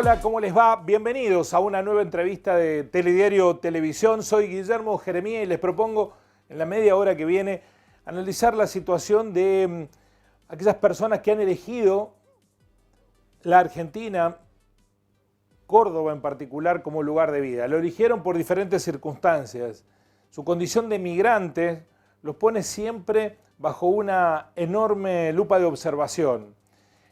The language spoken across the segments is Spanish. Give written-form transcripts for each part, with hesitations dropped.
Hola, ¿cómo les va? Bienvenidos a una nueva entrevista de Telediario Televisión. Soy Guillermo Jeremía y les propongo en la media hora que viene analizar la situación de aquellas personas que han elegido la Argentina, Córdoba en particular, como lugar de vida. Lo eligieron por diferentes circunstancias. Su condición de migrantes los pone siempre bajo una enorme lupa de observación.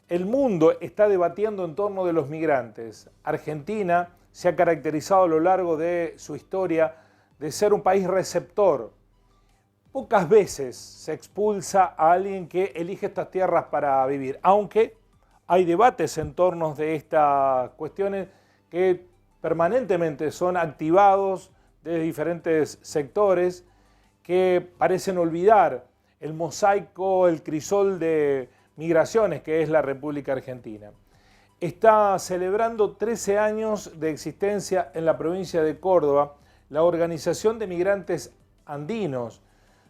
El mundo está debatiendo en torno de los migrantes. Argentina se ha caracterizado a lo largo de su historia de ser un país receptor. Pocas veces se expulsa a alguien que elige estas tierras para vivir, aunque hay debates en torno de estas cuestiones que permanentemente son activados desde diferentes sectores que parecen olvidar el mosaico, el crisol de migraciones que es la República Argentina. Está celebrando 13 años de existencia en la provincia de Córdoba la Organización de Migrantes Andinos.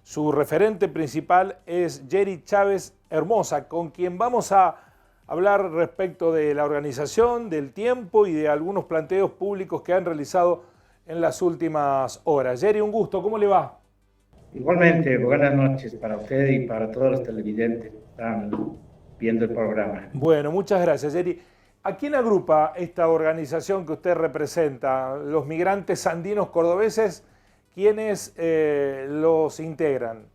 Su referente principal es Yeri Chávez Hermosa, con quien vamos a hablar respecto de la organización, del tiempo y de algunos planteos públicos que han realizado en las últimas horas. Yeri, un gusto, ¿cómo le va? Igualmente, buenas noches para usted y para todos los televidentes que están viendo el programa. Bueno, muchas gracias, Yeri. ¿A quién agrupa esta organización que usted representa? Los migrantes andinos cordobeses, ¿quiénes los integran?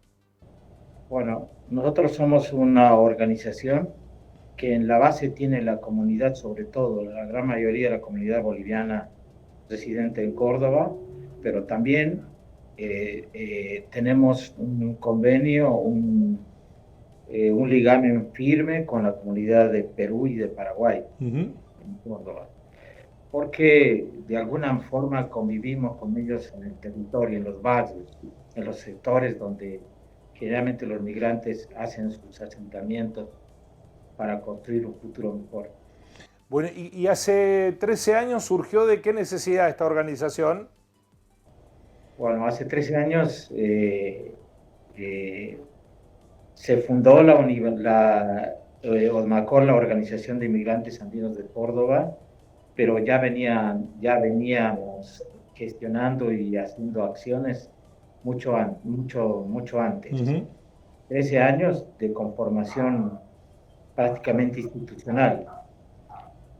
Bueno, nosotros somos una organización que en la base tiene la comunidad, sobre todo la gran mayoría de la comunidad boliviana residente en Córdoba, pero también tenemos un convenio, un ligamen firme con la comunidad de Perú y de Paraguay en Córdoba, porque de alguna forma convivimos con ellos en el territorio, en los barrios, en los sectores donde generalmente los migrantes hacen sus asentamientos para construir un futuro mejor. Bueno, y hace 13 años surgió de qué necesidad esta organización. Bueno, hace 13 años eh, se fundó ODMACOR, la Organización de Inmigrantes Andinos de Córdoba, pero ya veníamos gestionando y haciendo acciones mucho antes. Ujú. 13 años de conformación prácticamente institucional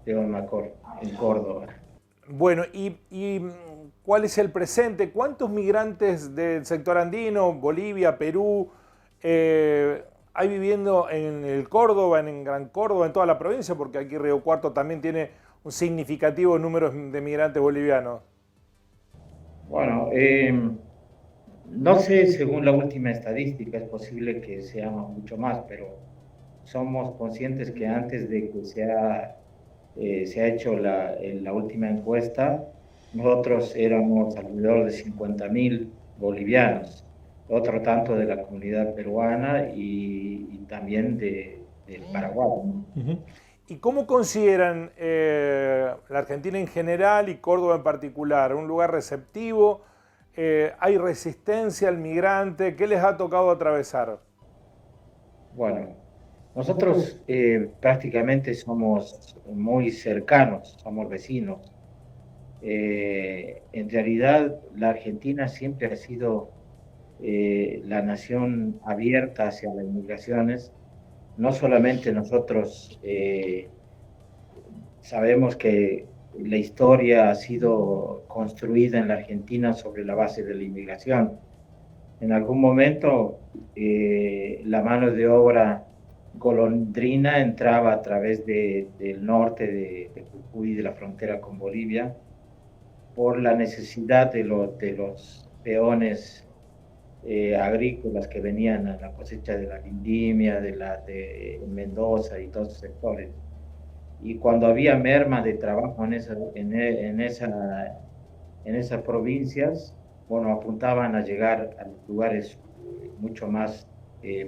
de ODMACOR en Córdoba. Bueno, y ¿cuál es el presente? ¿Cuántos migrantes del sector andino, Bolivia, Perú, hay viviendo en el Córdoba, en Gran Córdoba, en toda la provincia? Porque aquí Río Cuarto también tiene un significativo número de migrantes bolivianos. Bueno, no sé, según la última estadística, es posible que seamos mucho más, pero somos conscientes que antes de que se ha hecho la última encuesta, nosotros éramos alrededor de 50.000 bolivianos, otro tanto de la comunidad peruana y también del Paraguay, ¿no? Ujú. ¿Y cómo consideran la Argentina en general y Córdoba en particular? ¿Un lugar receptivo? ¿Hay resistencia al migrante? ¿Qué les ha tocado atravesar? Bueno, nosotros prácticamente somos muy cercanos, somos vecinos. En realidad, la Argentina siempre ha sido la nación abierta hacia las migraciones. No solamente nosotros sabemos que la historia ha sido construida en la Argentina sobre la base de la inmigración. En algún momento, la mano de obra golondrina entraba a través del norte de Jujuy, de la frontera con Bolivia, por la necesidad de los peones agrícolas que venían a la cosecha de la Lindimia, de Mendoza y todos esos sectores. Y cuando había merma de trabajo en esas provincias, bueno, apuntaban a llegar a lugares mucho más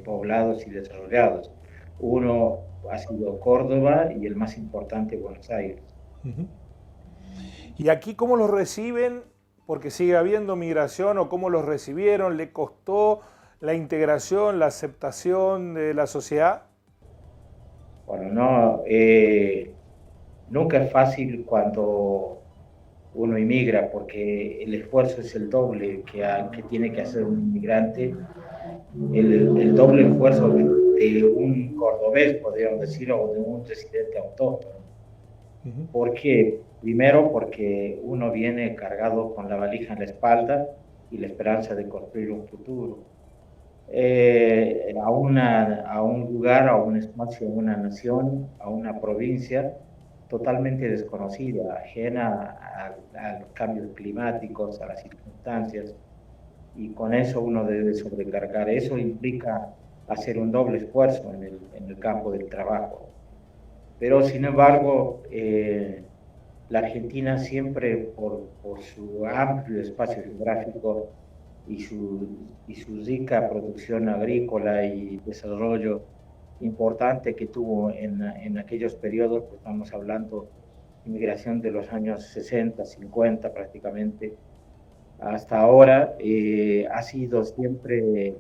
poblados y desarrollados. Uno ha sido Córdoba y el más importante, Buenos Aires. Ujú. ¿Y aquí cómo los reciben? Porque sigue habiendo migración o cómo los recibieron, ¿le costó la integración, la aceptación de la sociedad? Bueno, no, Nunca es fácil cuando uno inmigra, porque el esfuerzo es el doble que tiene que hacer un inmigrante, el doble esfuerzo de un cordobés, podríamos decir, o de un residente autóctono. ¿Por qué? Primero, porque uno viene cargado con la valija en la espalda y la esperanza de construir un futuro. A un lugar, a un espacio, a una nación, a una provincia totalmente desconocida, ajena a los cambios climáticos, a las circunstancias, y con eso uno debe sobrecargar. Eso implica hacer un doble esfuerzo en el campo del trabajo. Pero, sin embargo, la Argentina siempre, por su amplio espacio geográfico y su rica producción agrícola y desarrollo importante que tuvo en aquellos periodos, pues estamos hablando de inmigración de los años 60, 50 prácticamente, hasta ahora, ha sido siempre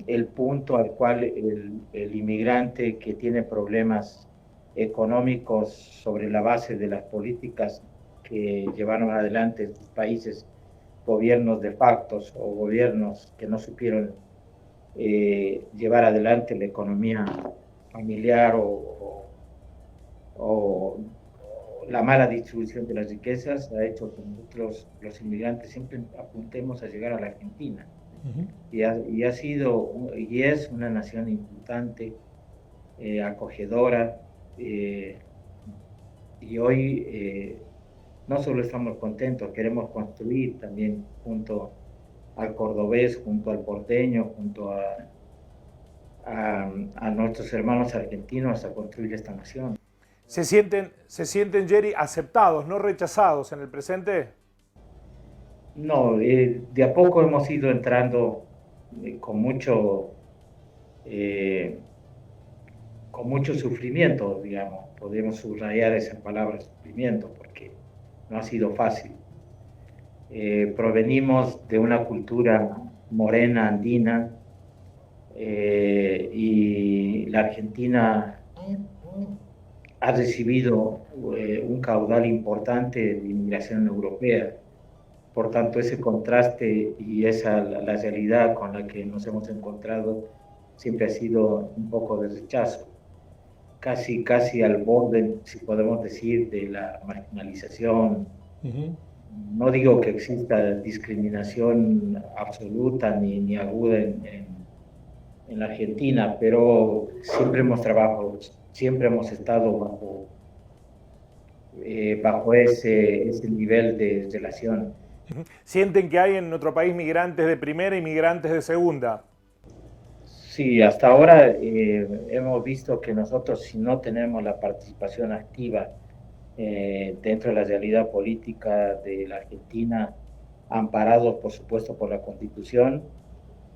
el punto al cual el inmigrante que tiene problemas económicos sobre la base de las políticas que llevaron adelante en sus países gobiernos de factos o gobiernos que no supieron llevar adelante la economía familiar o la mala distribución de las riquezas ha hecho que nosotros, los inmigrantes, siempre apuntemos a llegar a la Argentina. Y ha sido y es una nación importante, acogedora, y hoy no solo estamos contentos, queremos construir también junto al cordobés, junto al porteño, junto a nuestros hermanos argentinos a construir esta nación. Se sienten, Jerry, aceptados, no rechazados en el presente? No, de a poco hemos ido entrando con eh, con mucho sufrimiento, digamos. Podemos subrayar esa palabra sufrimiento porque no ha sido fácil. Provenimos de una cultura morena, andina, y la Argentina ha recibido un caudal importante de inmigración europea. Por tanto, ese contraste y la realidad con la que nos hemos encontrado siempre ha sido un poco de rechazo, casi al borde, si podemos decir, de la marginalización. No digo que exista discriminación absoluta ni aguda en la Argentina, pero siempre hemos trabajado, siempre hemos estado bajo ese nivel de relación. ¿Sienten que hay en nuestro país migrantes de primera y migrantes de segunda? Sí, hasta ahora hemos visto que nosotros, si no tenemos la participación activa dentro de la realidad política de la Argentina, amparados por supuesto por la Constitución,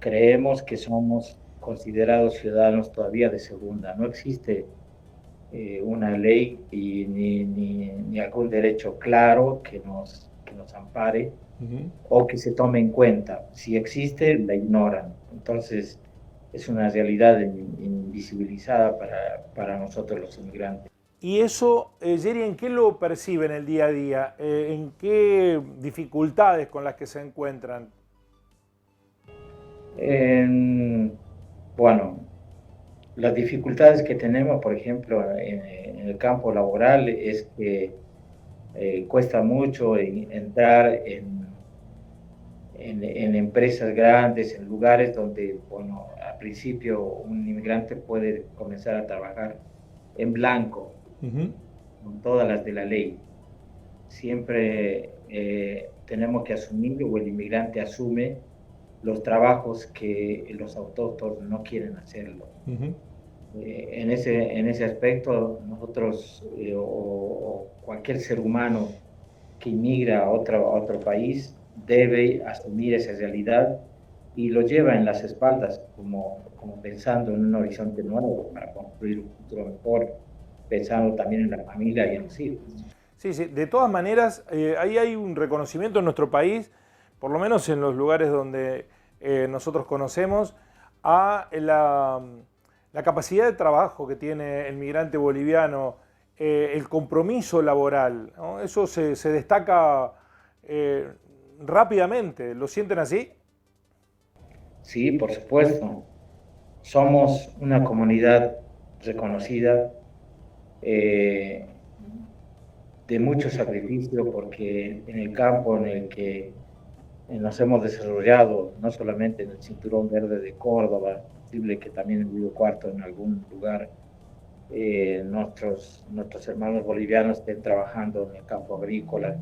creemos que somos considerados ciudadanos todavía de segunda. No existe una ley y ni algún derecho claro que nos ampare o que se tome en cuenta. Si existe, la ignoran. Entonces, es una realidad invisibilizada para nosotros los inmigrantes. Y eso, Jerry, ¿en qué lo perciben el día a día? ¿En qué dificultades con las que se encuentran? Bueno, las dificultades que tenemos, por ejemplo, en el campo laboral es que cuesta mucho entrar en empresas grandes, en lugares donde, bueno, al principio un inmigrante puede comenzar a trabajar en blanco, con todas las de la ley. Siempre tenemos que asumir, o el inmigrante asume, los trabajos que los autóctonos no quieren hacerlo. En ese aspecto, nosotros o cualquier ser humano que inmigra a otro país debe asumir esa realidad y lo lleva en las espaldas como pensando en un horizonte nuevo para construir un futuro mejor, pensando también en la familia y en los hijos. Sí, sí, de todas maneras, ahí hay un reconocimiento en nuestro país, por lo menos en los lugares donde nosotros conocemos, a la capacidad de trabajo que tiene el migrante boliviano el compromiso laboral, ¿no? Eso se destaca rápidamente. ¿Lo sienten así? Sí, por supuesto. Somos una comunidad reconocida, eh, de mucho sacrificio, porque en el campo en el que nos hemos desarrollado, no solamente en el Cinturón Verde de Córdoba, posible que también en Río Cuarto en algún lugar, nuestros hermanos bolivianos estén trabajando en el campo agrícola,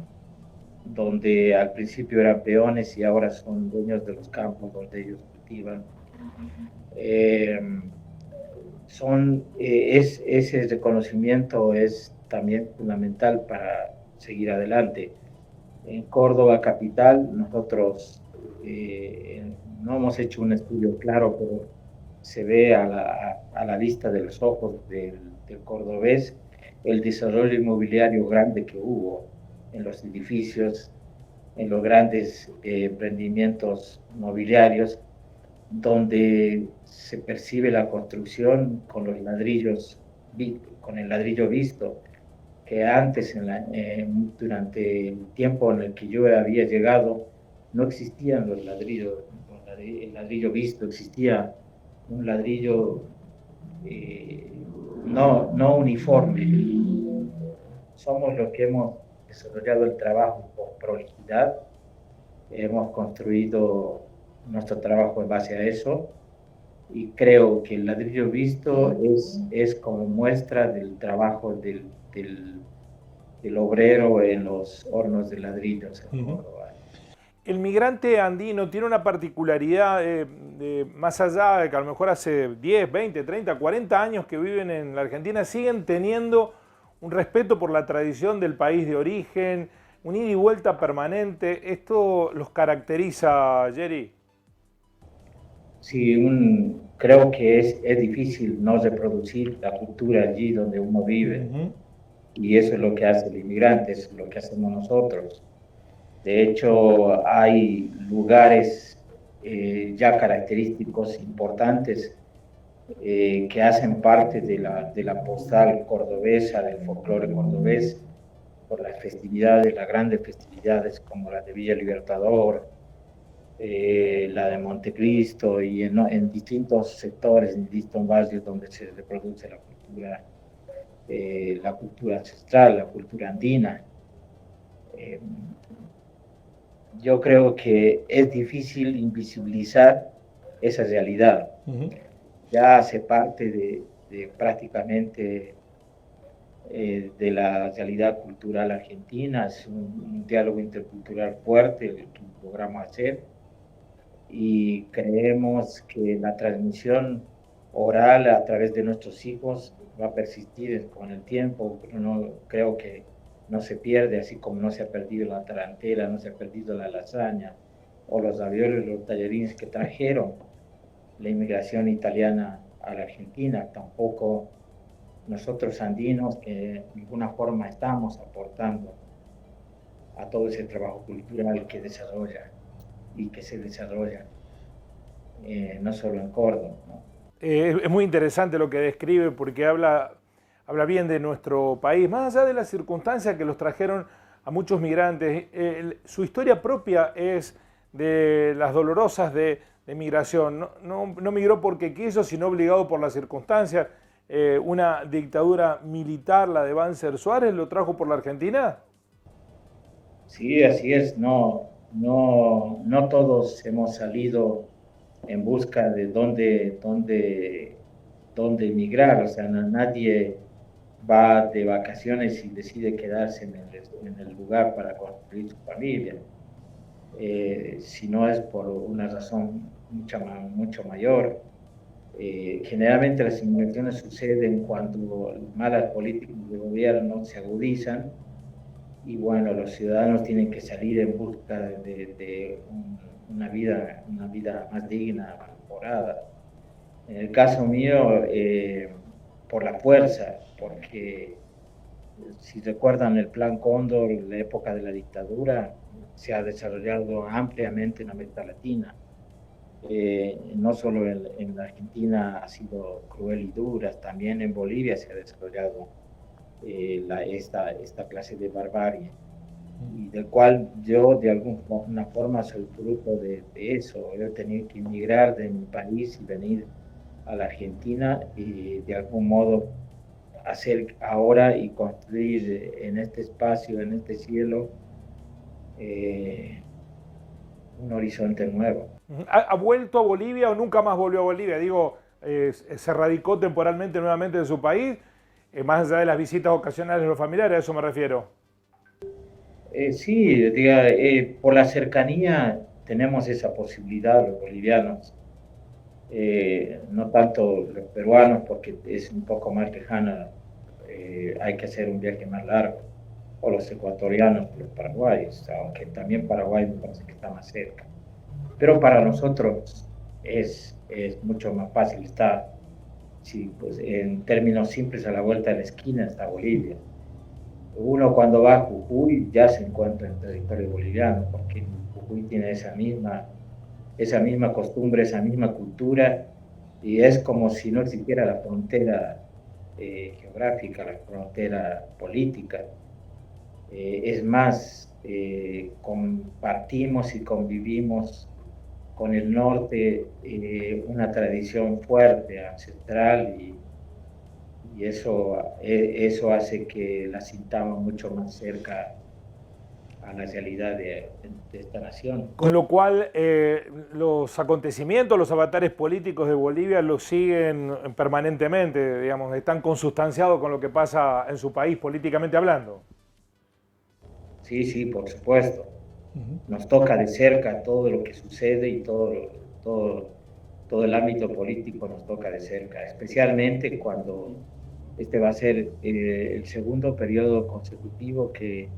donde al principio eran peones y ahora son dueños de los campos donde ellos cultivan. Eh, Ese reconocimiento es también fundamental para seguir adelante. En Córdoba capital, nosotros no hemos hecho un estudio claro, pero se ve a la vista de los ojos del cordobés el desarrollo inmobiliario grande que hubo en los edificios, en los grandes emprendimientos mobiliarios, donde se percibe la construcción con los ladrillos, con el ladrillo visto, que antes, durante el tiempo en el que yo había llegado, no existían los ladrillos, el ladrillo visto, existía un ladrillo no uniforme. Somos los que hemos desarrollado el trabajo con prolijidad, hemos construido nuestro trabajo en base a eso, y creo que el ladrillo visto es como muestra del trabajo del obrero en los hornos de ladrillos en Córdoba. El migrante andino tiene una particularidad más allá de que a lo mejor hace 10, 20, 30, 40 años que viven en la Argentina, siguen teniendo un respeto por la tradición del país de origen, un ida y vuelta permanente. ¿Esto los caracteriza, Jerry? Sí, creo que es difícil no reproducir la cultura allí donde uno vive, y eso es lo que hace el inmigrante, es lo que hacemos nosotros. De hecho, hay lugares ya característicos importantes que hacen parte de la postal cordobesa, del folclore cordobés, por las festividades, las grandes festividades como la de Villa Libertador, la de Montecristo, y en distintos sectores, en distintos barrios donde se reproduce la cultura ancestral, la cultura andina. Yo creo que es difícil invisibilizar esa realidad. Ya hace parte de prácticamente de la realidad cultural argentina, es un diálogo intercultural fuerte el que logramos hacer, y creemos que la transmisión oral a través de nuestros hijos va a persistir con el tiempo. No, creo que no se pierde, así como no se ha perdido la tarantela, no se ha perdido la lasaña o los ravioles, los tallarines que trajeron la inmigración italiana a la Argentina. Tampoco nosotros andinos, que de ninguna forma estamos aportando a todo ese trabajo cultural que desarrolla y que se desarrolla no solo en Córdoba, ¿no? Es muy interesante lo que describe porque habla bien de nuestro país, más allá de las circunstancias que los trajeron a muchos migrantes. Su historia propia es de las dolorosas de migración. No migró porque quiso, sino obligado por las circunstancias. Una dictadura militar, la de Banzer Suárez, lo trajo por la Argentina. Sí, así es. No todos hemos salido en busca de dónde emigrar. O sea, nadie va de vacaciones y decide quedarse en el lugar para construir su familia, si no es por una razón mucho mayor. Generalmente las inmigraciones suceden cuando malas políticas de gobierno se agudizan, y bueno, los ciudadanos tienen que salir en busca de una vida más digna, más mejorada. En el caso mío, por la fuerza, porque si recuerdan el Plan Cóndor, en la época de la dictadura, se ha desarrollado ampliamente en América Latina. No solo en la Argentina ha sido cruel y dura, también en Bolivia se ha desarrollado esta clase de barbarie, y del cual yo de alguna forma soy fruto de eso. Yo he tenido que emigrar de mi país y venir a la Argentina y de algún modo hacer ahora y construir en este espacio, en este cielo, eh, un horizonte nuevo. ¿Ha vuelto a Bolivia o nunca más volvió a Bolivia? Digo, se radicó temporalmente nuevamente en su país, más allá de las visitas ocasionales de los familiares, a eso me refiero. Sí, diga, por la cercanía tenemos esa posibilidad los bolivianos, no tanto los peruanos porque es un poco más lejana, hay que hacer un viaje más largo, o los ecuatorianos, los paraguayos, aunque también Paraguay me parece que está más cerca. Pero para nosotros es mucho más fácil, está, sí, pues en términos simples, a la vuelta de la esquina está Bolivia. Uno cuando va a Jujuy ya se encuentra en territorio boliviano, porque Jujuy tiene esa misma costumbre, esa misma cultura, y es como si no existiera la frontera geográfica, la frontera política. Es más, compartimos y convivimos con el norte una tradición fuerte, ancestral, y eso hace que la sintamos mucho más cerca a la realidad de esta nación. Con lo cual, los acontecimientos, los avatares políticos de Bolivia los siguen permanentemente, digamos, están consustanciados con lo que pasa en su país políticamente hablando. Sí, sí, por supuesto. Nos toca de cerca todo lo que sucede y todo, todo el ámbito político nos toca de cerca, especialmente cuando este va a ser el segundo periodo consecutivo que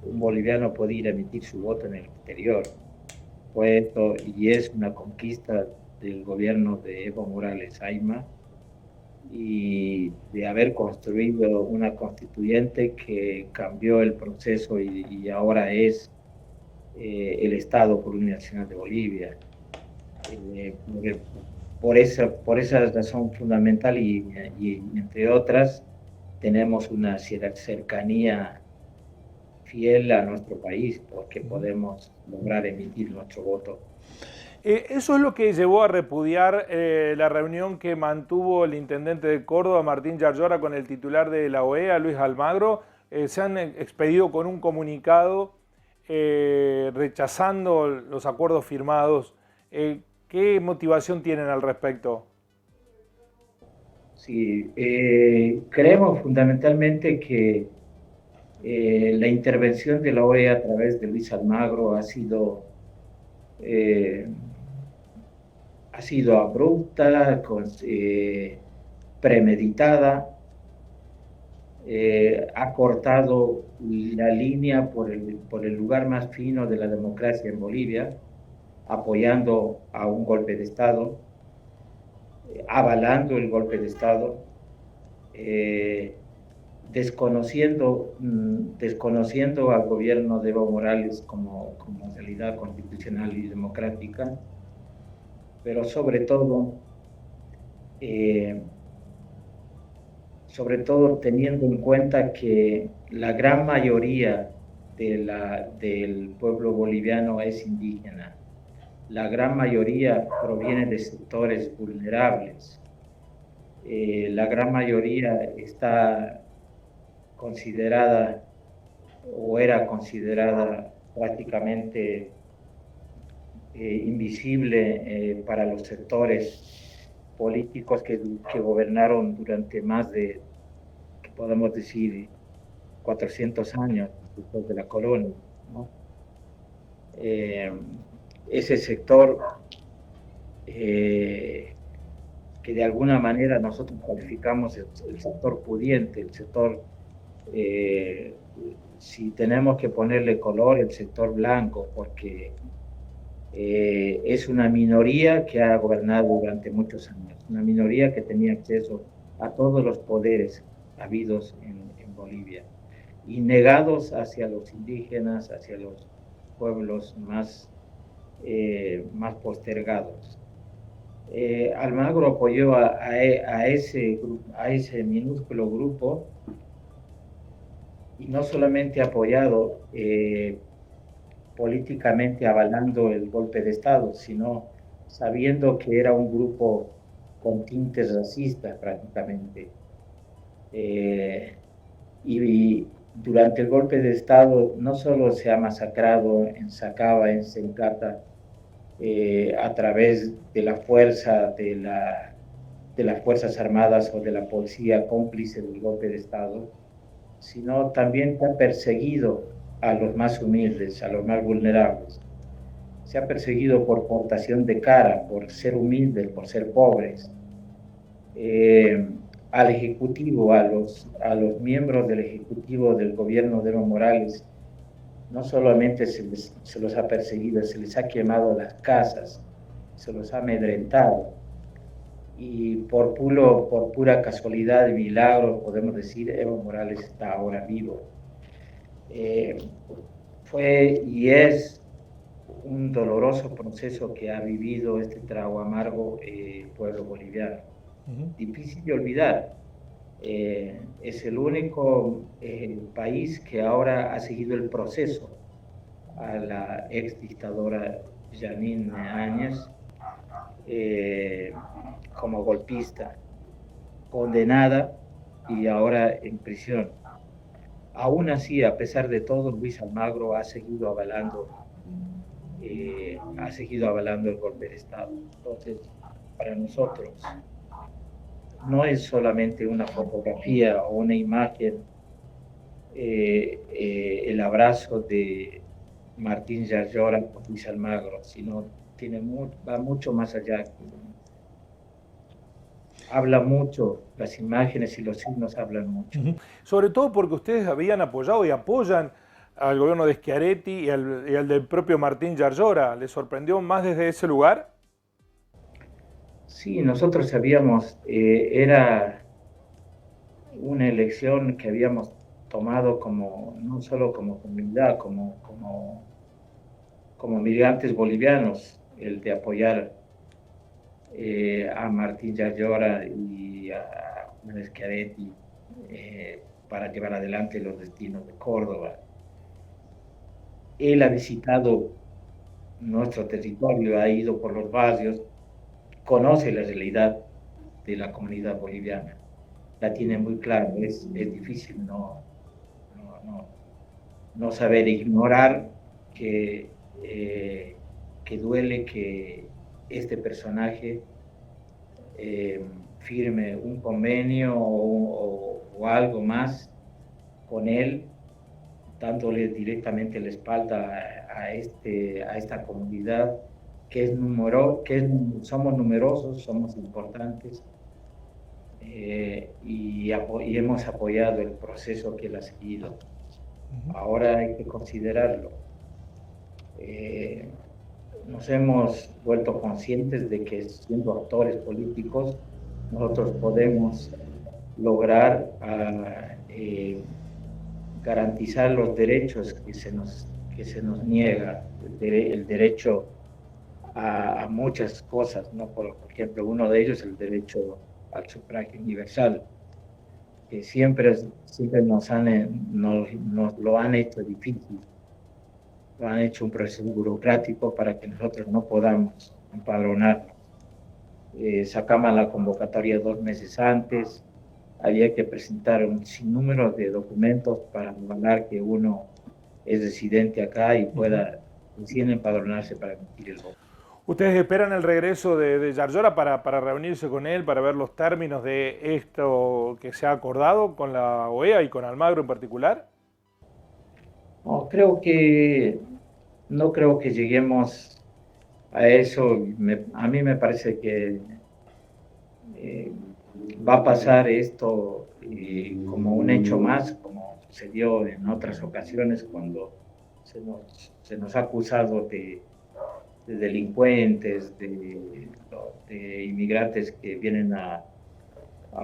un boliviano puede ir a emitir su voto en el exterior. Fue esto y es una conquista del gobierno de Evo Morales Ayma y de haber construido una constituyente que cambió el proceso y ahora es el Estado Plurinacional de Bolivia. Eh, por esa razón fundamental y entre otras, tenemos una cercanía fiel a nuestro país porque podemos lograr emitir nuestro voto. Eso es lo que llevó a repudiar la reunión que mantuvo el intendente de Córdoba, Martín Yarlora, con el titular de la OEA, Luis Almagro. Se han expedido con un comunicado rechazando los acuerdos firmados. ¿Qué motivación tienen al respecto? Sí, creemos fundamentalmente que la intervención de la OEA a través de Luis Almagro eh, ha sido abrupta, premeditada, ha cortado la línea por el lugar más fino de la democracia en Bolivia, apoyando a un golpe de Estado, avalando el golpe de Estado, eh, desconociendo al gobierno de Evo Morales como realidad constitucional y democrática, pero eh, sobre todo teniendo en cuenta que la gran mayoría del pueblo boliviano es indígena. La gran mayoría proviene de sectores vulnerables. La gran mayoría está considerada o era considerada prácticamente invisible para los sectores políticos que gobernaron durante más de, que podemos decir, 400 años después de la colonia, ¿no? Eh, ese sector eh, que de alguna manera nosotros calificamos el sector pudiente, el sector, eh, si tenemos que ponerle color, el sector blanco, porque es una minoría que ha gobernado durante muchos años, una minoría que tenía acceso a todos los poderes habidos en Bolivia y negados hacia los indígenas, hacia los pueblos más postergados. Almagro apoyó a ese minúsculo grupo y no solamente apoyado políticamente avalando el golpe de Estado, sino sabiendo que era un grupo con tintes racistas prácticamente. Eh, y durante el golpe de Estado no solo se ha masacrado en Sacaba, en Sencata, a través de la fuerza de las Fuerzas Armadas o de la policía cómplice del golpe de Estado, sino también se ha perseguido a los más humildes, a los más vulnerables. Se ha perseguido por portación de cara, por ser humildes, por ser pobres. Al Ejecutivo, a los miembros del Ejecutivo del gobierno de Evo Morales, no solamente se los ha perseguido, se les ha quemado las casas, se los ha amedrentado. Y por pura casualidad y milagro, podemos decir, Evo Morales está ahora vivo. Fue y es un doloroso proceso que ha vivido este trago amargo el pueblo boliviano. Difícil de olvidar. Es el único país que ahora ha seguido el proceso a la ex dictadora Janine Áñez como golpista, condenada y ahora en prisión. Aún así, a pesar de todo, Luis Almagro ha seguido avalando el golpe de Estado. Entonces, para nosotros, no es solamente una fotografía o una imagen, el abrazo de Martín Yarlora por Luis Almagro, sino va mucho más allá. Habla mucho, las imágenes y los signos hablan mucho. Sobre todo porque ustedes habían apoyado y apoyan al gobierno de Schiaretti y al del propio Martín Yarlora. ¿Les sorprendió más desde ese lugar? Sí, nosotros sabíamos, era una elección que habíamos tomado como, no solo como comunidad, como migrantes bolivianos, el de apoyar a Martín Yarlora y a Juan Schiaretti para llevar adelante los destinos de Córdoba. Él ha visitado nuestro territorio, ha ido por los barrios, conoce la realidad de la comunidad boliviana, la tiene muy clara, es difícil no saber ignorar que duele que este personaje firme un convenio o algo más con él, dándole directamente la espalda a esta comunidad somos numerosos, somos importantes, y hemos apoyado el proceso que él ha seguido. Ahora hay que considerarlo. Nos hemos vuelto conscientes de que siendo actores políticos nosotros podemos lograr garantizar los derechos que se nos niega, el derecho a muchas cosas, ¿no? Por ejemplo, uno de ellos el derecho al sufragio universal, que siempre nos lo han hecho difícil, lo han hecho un proceso burocrático para que nosotros no podamos empadronarnos. Sacamos la convocatoria 2 meses antes, había que presentar un sinnúmero de documentos para avalar que uno es residente acá y pueda recién empadronarse para emitir el voto. ¿Ustedes esperan el regreso de Yarlora para reunirse con él, para ver los términos de esto que se ha acordado con la OEA y con Almagro en particular? No, no creo que lleguemos a eso. A mí me parece que va a pasar esto como un hecho más, como sucedió en otras ocasiones cuando se nos ha acusado de delincuentes, de inmigrantes que vienen a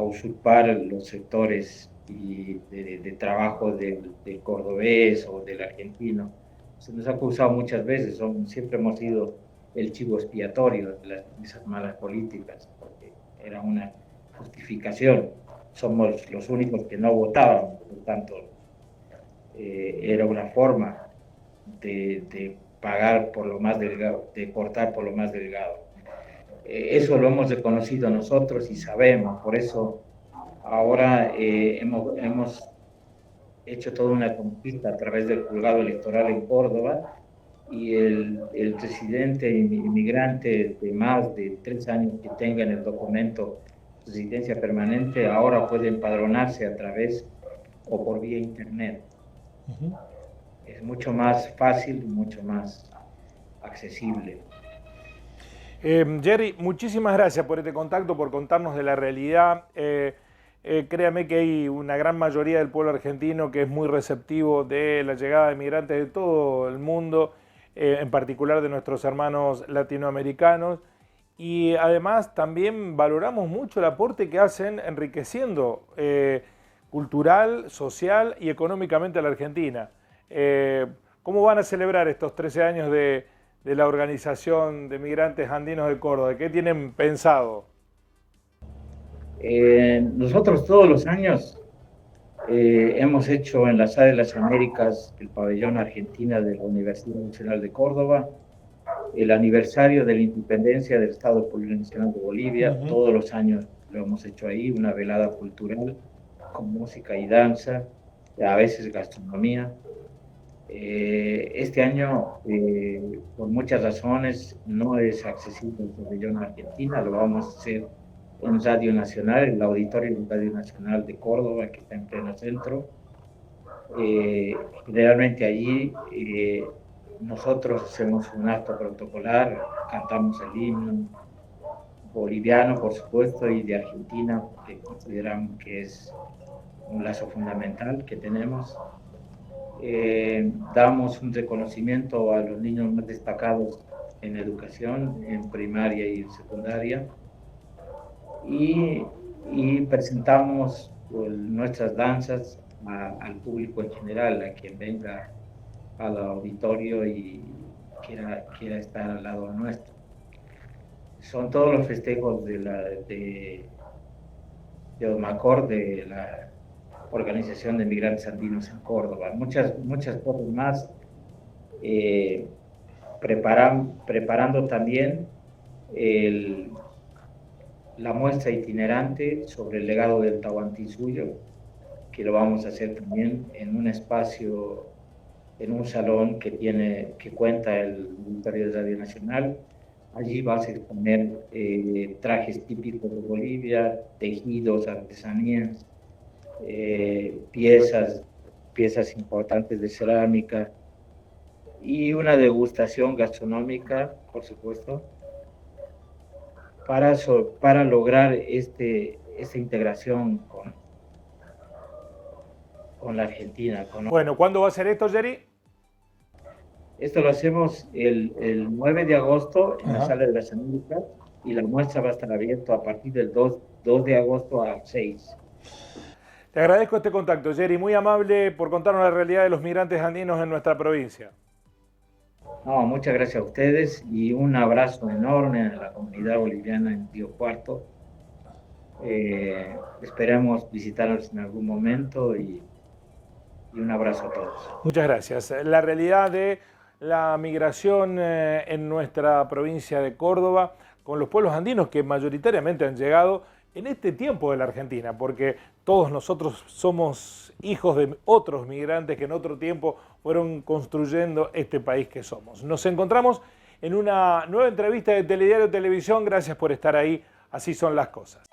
usurpar los sectores de trabajo del cordobés o del argentino. Se nos ha acusado muchas veces, siempre hemos sido el chivo expiatorio de esas malas políticas, porque era una justificación. Somos los únicos que no votábamos, por lo tanto, era una forma de pagar por lo más delgado, de cortar por lo más delgado. Eso lo hemos reconocido nosotros y sabemos, por eso ahora hemos hecho toda una conquista a través del juzgado electoral en Córdoba y el residente inmigrante de más de 3 años que tenga en el documento residencia permanente ahora puede empadronarse a través o por vía internet. Es mucho más fácil, mucho más accesible. Jerry, muchísimas gracias por este contacto, por contarnos de la realidad. Créame que hay una gran mayoría del pueblo argentino que es muy receptivo de la llegada de migrantes de todo el mundo, en particular de nuestros hermanos latinoamericanos. Y además también valoramos mucho el aporte que hacen enriqueciendo cultural, social y económicamente a la Argentina. ¿Cómo van a celebrar estos 13 años de la Organización de Migrantes Andinos de Córdoba? ¿Qué tienen pensado? Nosotros todos los años hemos hecho en la Sala de las Américas el pabellón Argentina de la Universidad Nacional de Córdoba, el aniversario de la independencia del Estado Plurinacional de Bolivia. Todos los años lo hemos hecho ahí, una velada cultural con música y danza, a veces gastronomía. Este año, por muchas razones, no es accesible el pabellón Argentina, lo vamos a hacer en Radio Nacional, el auditorio de Radio Nacional de Córdoba, que está en pleno centro. Generalmente allí nosotros hacemos un acto protocolar, cantamos el himno boliviano, por supuesto, y de Argentina, porque consideramos que es un lazo fundamental que tenemos. Damos un reconocimiento a los niños más destacados en educación, en primaria y en secundaria, y presentamos nuestras danzas al público en general, a quien venga al auditorio y quiera estar al lado nuestro. Son todos los festejos de OMACOR, de la Organización de Migrantes Andinos en Córdoba. Muchas cosas más, preparando también la muestra itinerante sobre el legado del Tahuantinsuyo, que lo vamos a hacer también en un espacio, en un salón que cuenta el Auditorio de Radio Nacional. Allí vas a exponer trajes típicos de Bolivia, tejidos, artesanías, piezas importantes de cerámica y una degustación gastronómica, por supuesto, para lograr esta integración con la Argentina. Bueno, ¿cuándo va a ser esto, Jerry? Esto lo hacemos el 9 de agosto en la Sala de las Américas, y la muestra va a estar abierta a partir del 2 de agosto al 6. Te agradezco este contacto, Jerry, muy amable por contarnos la realidad de los migrantes andinos en nuestra provincia. No, muchas gracias a ustedes y un abrazo enorme a la comunidad boliviana en Río Cuarto. Esperamos visitarlos en algún momento y un abrazo a todos. Muchas gracias. La realidad de la migración en nuestra provincia de Córdoba con los pueblos andinos que mayoritariamente han llegado en este tiempo de la Argentina, porque todos nosotros somos hijos de otros migrantes que en otro tiempo fueron construyendo este país que somos. Nos encontramos en una nueva entrevista de Telediario Televisión. Gracias por estar ahí. Así son las cosas.